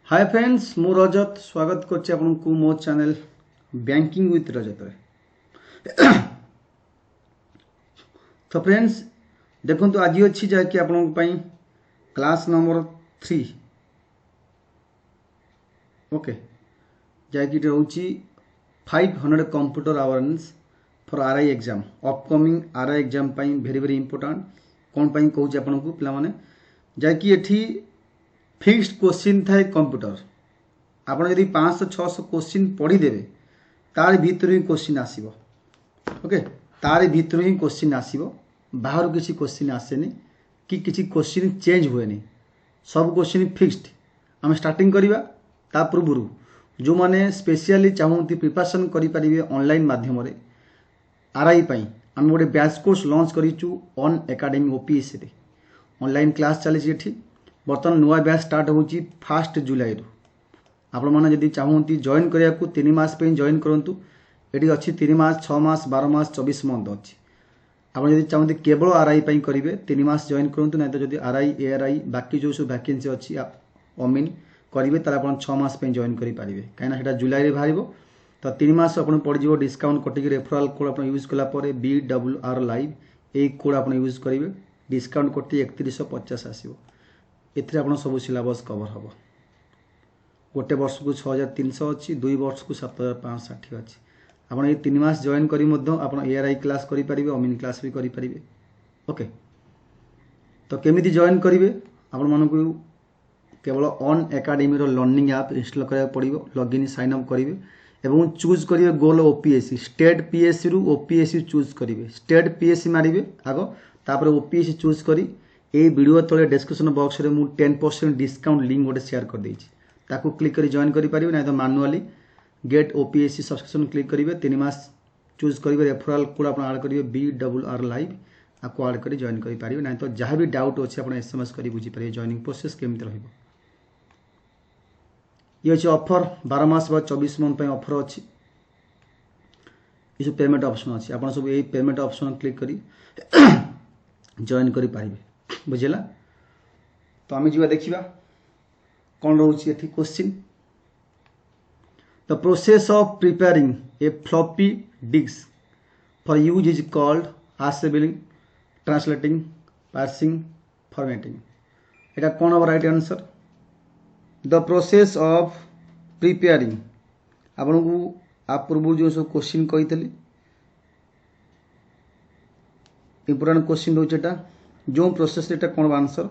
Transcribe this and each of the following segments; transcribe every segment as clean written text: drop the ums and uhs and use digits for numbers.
Hi friends मु रजत स्वागत करछि आपनकु मो चैनल बैंकिंग विथ रजत रे। तो फ्रेंड्स देखंतु आज अछि जा कि आपनक पई क्लास नंबर 3 ओके जा कि रहउछि 500 computer awareness for RI exam upcoming RI exam पई वेरी वेरी इंपोर्टेंट कोन पई कहउछि आपनकु पिला माने जा कि एठी फिक्स्ड क्वेश्चन थाए कंप्यूटर आपन यदि 500-600 क्वेश्चन पढ़ी देबे तार भीतर ही क्वेश्चन आसीबो ओके तार भीतर ही क्वेश्चन आसीबो बाहर किसी क्वेश्चन आसेनी कि किसी क्वेश्चन चेंज हुएनी सब क्वेश्चन फिक्स्ड हम स्टार्टिंग करिवा ता पूर्व जो माने स्पेशली चाहूती प्रिपरेशन करि परिबे ऑनलाइन माध्यम रे आरआई पई हम गोटे बैच कोर्स लॉन्च करिचु ऑन एकेडमी ओपीएस रे ऑनलाइन क्लास चली एठी बर्तमान नुआ बैच स्टार्ट होची 1 जुलाई रु आपण माने जदी चाहूती जॉइन करिया को 3 मास पे जॉइन करंतु एठी अछि 3 मास 6 मास 12 मास 24 मंथ अछि आपण जदी चाहूती केवल आरआई पई करिवे 3 मास जॉइन करंतु नै तो जदी आरआई एआरआई बाकी जो सब वैकेंसी अछि अमीन करिवे तार आपण 6 मास पे जॉइन करि परिवे काइना सेटा जुलाई रे भारिबो तो 3 मास आपण पड़ जिवो डिस्काउंट कटि रेफरल कोड आपण यूज कला परे BWR लाइव ए कोड आपण यूज करिवे डिस्काउंट कटि 3150 आसीबो एथरे आपण सब सिलेबस कवर हबो गोटे वर्ष को 6300 अछि 2 वर्ष को 7560 अछि आपण ए 3 मास जॉइन करी मध्य आपण एआरआई क्लास करि परिबे अमीन क्लास भी करि परिबे ओके तो केमिति जॉइन करिवे आपण मानन को केवल ऑन एकेडमी रो लर्निंग ऐप इंस्टॉल करिया पड़िबो लॉगिन साइन अप करिवे एवं चूज करिवे गोल ओपीएससी स्टेट पीएससी रु ओपीएससी चूज करिवे स्टेट पीएससी मारिवे आगो तापर ओपीएससी चूज करी ए वीडियो तले डिस्क्रिप्शन बॉक्स रे मु 10% डिस्काउंट लिंक गोटे शेयर कर देछि ताकू क्लिक करी जॉइन करि परिबे नै तो manually get OPSC subscription click करिवे 3 मास चूज करिवे रेफरल कोड आपण ऐड करिवे BWR लाइव आको ऐड करी जॉइन करि परिबे नै तो जहां भी डाउट अछि आपण एसएमएस करी बुझी परिबे जॉइनिंग प्रोसेस केमिति रहइबो ये अछि ऑफर 12 मास बा 24 मंथ पे ऑफर अछि इस पेमेंट ऑप्शन अछि आपण सब ए पेमेंट ऑप्शन क्लिक करी जॉइन करि परिबे बुझिला तो आम जीवा देखिबा कौन रोची एथि question the process of preparing a floppy disk for use is called assembling translating parsing formatting एटा कौन हो right answer the process of preparing आपन को आप पूर्व जो सब क्वेश्चन कहितली इंपोर्टेंट क्वेश्चन होचेटा जो प्रोसेस एटा कोन आंसर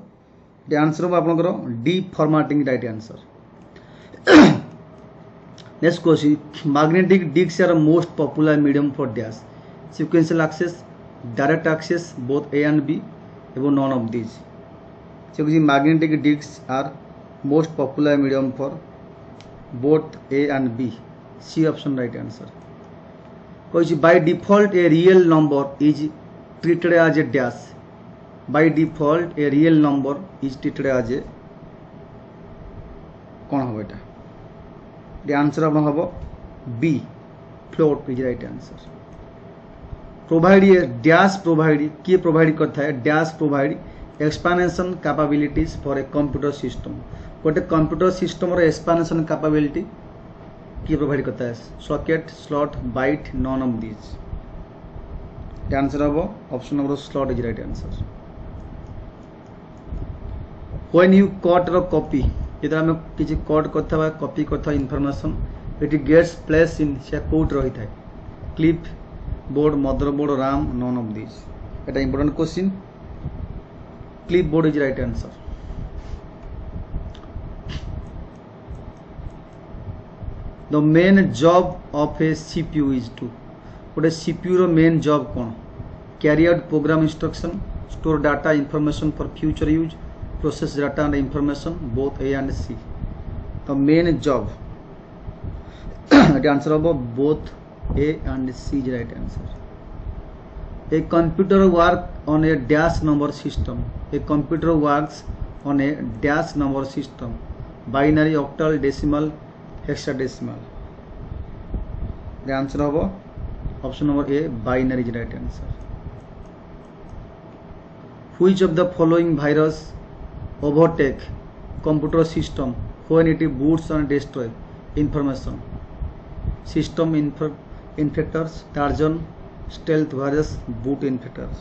द आंसर हो आपनकर D formatting right answer next question magnetic disks are most popular medium for dash sequential access direct access both A and B एवं none of this so magnetic disks are most popular medium for both A and B C option right answer कोई by default a real number is treated as a dash by default a real number is treated as a कौन हो बेटा the answer अब हो B float is right answer provide a dash provide किए provide करता है dash provide expansion capabilities for a computer system गोटे computer system रो एक्सपेंशन कैपेबिलिटी किए प्रोवाइड करता है socket slot byte none of this The answer of option number slot is right answer. When you cut a copy, इधर हमें किसी cut करता है कॉपी करता है information it gets place in से कोड रही था clipboard motherboard RAM none of this एटा important question clipboard is right answer the main job of a CPU is to गोटे सीपीयू रो मेन जॉब कौन carry out program instruction store data information for future use process data and information both A and C तो main job answer हो both A and C is right answer a computer work on A dash number system a computer works on A dash number system binary octal decimal hexadecimal the answer हो option number A binary is right answer which of the following virus overtake computer system when it boots and destroy information. System infectors, Trojan, stealth virus, boot infectors.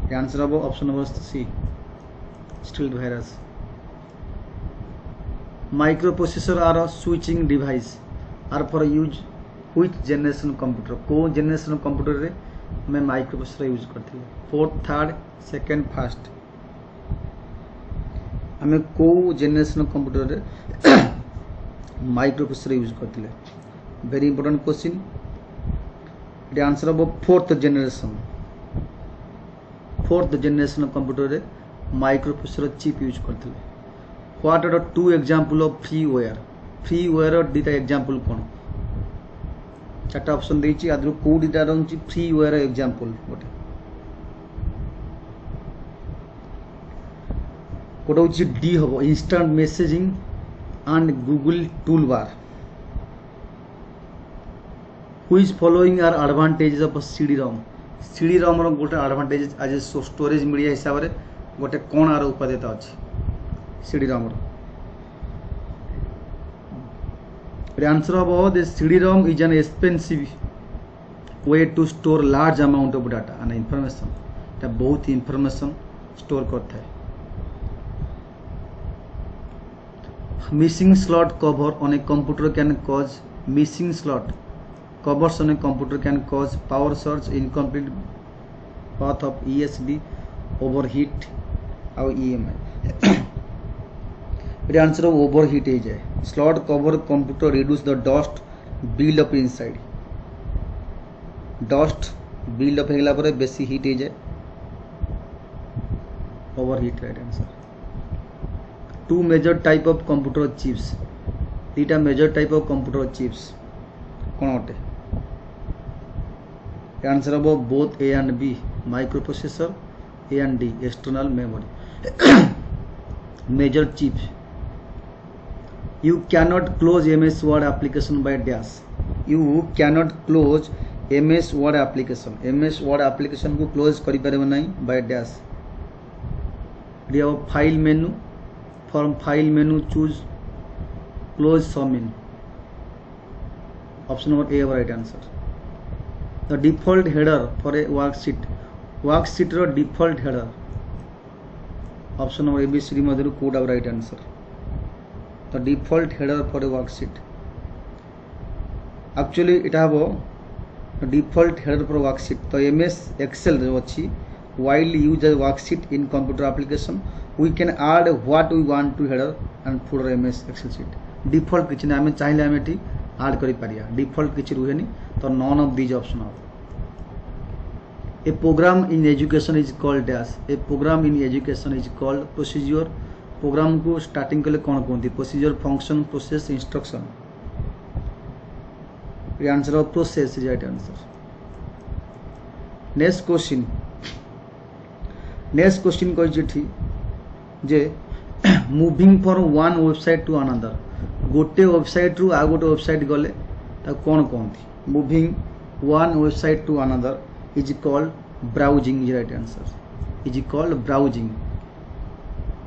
The answer of option number C, stealth virus. Microprocessor are a switching device are for use which generation computer. को generation computer रे मैं microprocessor use करती है. Fourth, third, second, first. आम को generation computer रे microprocessor use करते. Very important question. It answer हम fourth generation. Fourth generation computer रे माइक्रोप्रोसेसर चिप यूज करते. What are two example of freeware. Freeware दुटा एग्जांपल कौन. चार्टा ऑप्शन देछि आदर को दुटा रहउछि फ्रीवेयर एग्जांपल. गोटे हूँ डी हम instant messaging and Google toolbar. Which following are advantages of CD ROM. CD ROM रो गोटे एडवांटेजेस एज स्टोरेज मीडिया हिसाब से गोटे कौन आर उपादेयता अच्छी सीडी रोम रो. आंसर हम the CD ROM is an expensive way to store large amount of data and information. बहुत इंफॉर्मेशन स्टोर करता है. Missing slot cover on a computer can cause missing slot covers on a computer can cause power surge, incomplete path of ESD, overheat और EMI. The answer of overheat is slot cover computer reduce the dust build up inside. Dust build up हेगला पर बेसी heat is overheat. Right answer. Two major type of computer chips. दुटा major type of computer chips कौन होते. Answer हम both A and B. microprocessor, A and D external memory. Major chips. You cannot close MS Word application by dash. You cannot close MS Word application. MS Word application को close करि परबे नहीं by dash. दिया file menu. From file menu choose close some in. Option number A right answer. The default header for a worksheet. Worksheet ro default header. Option number ABCD madhuru could have right answer. The default header for a worksheet. Actually it have a default header for worksheet. तो MS Excel जो अच्छी while use as worksheet in computer application we can add what we want to header and footer MS Excel sheet. Default किछि ना हमें चाहिए हमें ठी add करि पारिया. Default किछि रुहे नि तो none of these option are. A program in education is called dash. A program in education is called procedure. program को starting कले कौन कहते. procedure, function, process, instruction. The answer of process is right answer. Next question. Next question कही जे moving from one website to another. गोटे website रु आ गोटे वेबसाइट गले कौन कहती. Moving one website to another is called browsing. Is right answer. Is called browsing.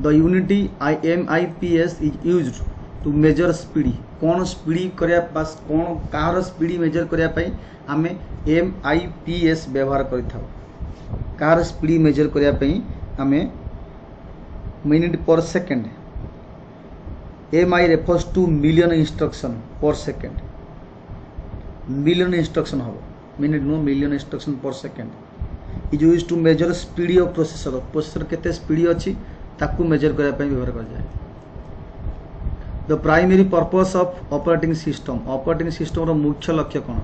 The unity MIPS is used to measure speed. कौन स्पीड करिया पास कौन कार स्पीड मेजर करिया पई आमे MIPS व्यवहार करिथाउ. कार स्पीड मेजर करिया पई आमे minute per second. MI refers to million instruction per second. Million instruction हो. Minute no million instruction per second. Is used to measure speed of processor. Processor केते speed अछि ताकू measure करबा पई व्यवहार कर जाय. The primary purpose of operating system. Operating system रो मुख्य लक्ष्य कोन.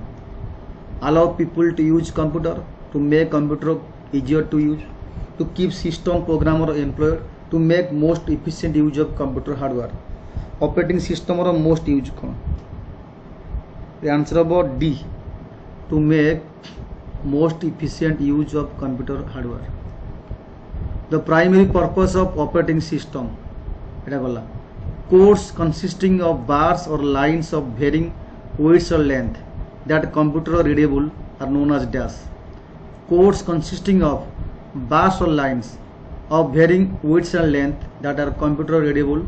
Allow people to use computer, to make computer easier to use, to keep system programmer employed, to make most efficient use of computer hardware. Operating system or most use कौन. The answer about D. To make most efficient use of computer hardware. The primary purpose of operating system. एटा गला. Codes consisting of bars or lines of varying width or length that computer readable are known as dash. Codes consisting of bars or lines of varying width and length that are computer readable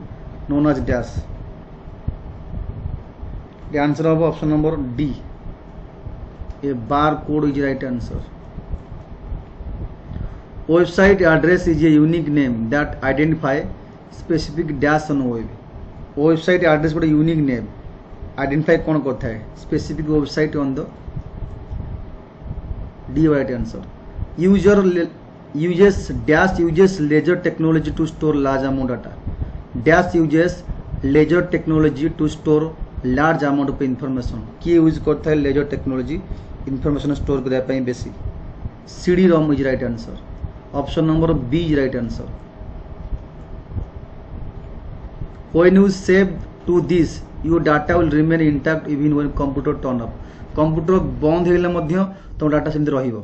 known as dash. The answer of option number D. A barcode is right answer. Website address is a unique name that identify specific dash on web. Website address गोटे unique name identify कौन करता है specific website on the D right answer. Uses ledger technology to store large amount data. Dash uses ledger technology to store large amount of information. किए use करता है ledger technology information store करने पे बेसी. CD-ROM is right answer. Option number B is right answer. When you save to this, your data will remain intact even when computer turn off. Computer बंद होगले मध्य तुम data सेमती रहिबो.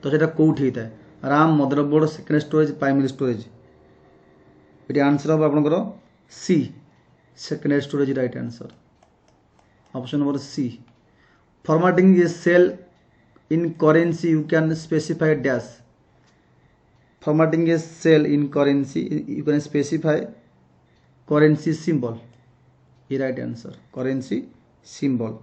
तो सेटा कोउठी होता है RAM, motherboard, second storage, primary storage. ये answer अब आपनकर C second storage right answer. Option number C. Formatting a cell in currency you can specify dash. Formatting a cell in currency you can specify currency symbol. ये right answer currency symbol.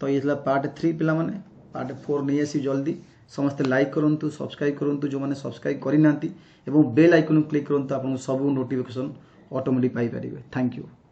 तो ये part 3 पिला माने part 4 नहीं आसी जल्दी समस्ते like करंतु सब्सक्राइब करंतु जो माने सब्सक्राइब करि नांती एवं बेल आइकन क्लिक करंतु आपन सब नोटिफिकेशन ऑटोमेटिक पाई परिबे. Thank you.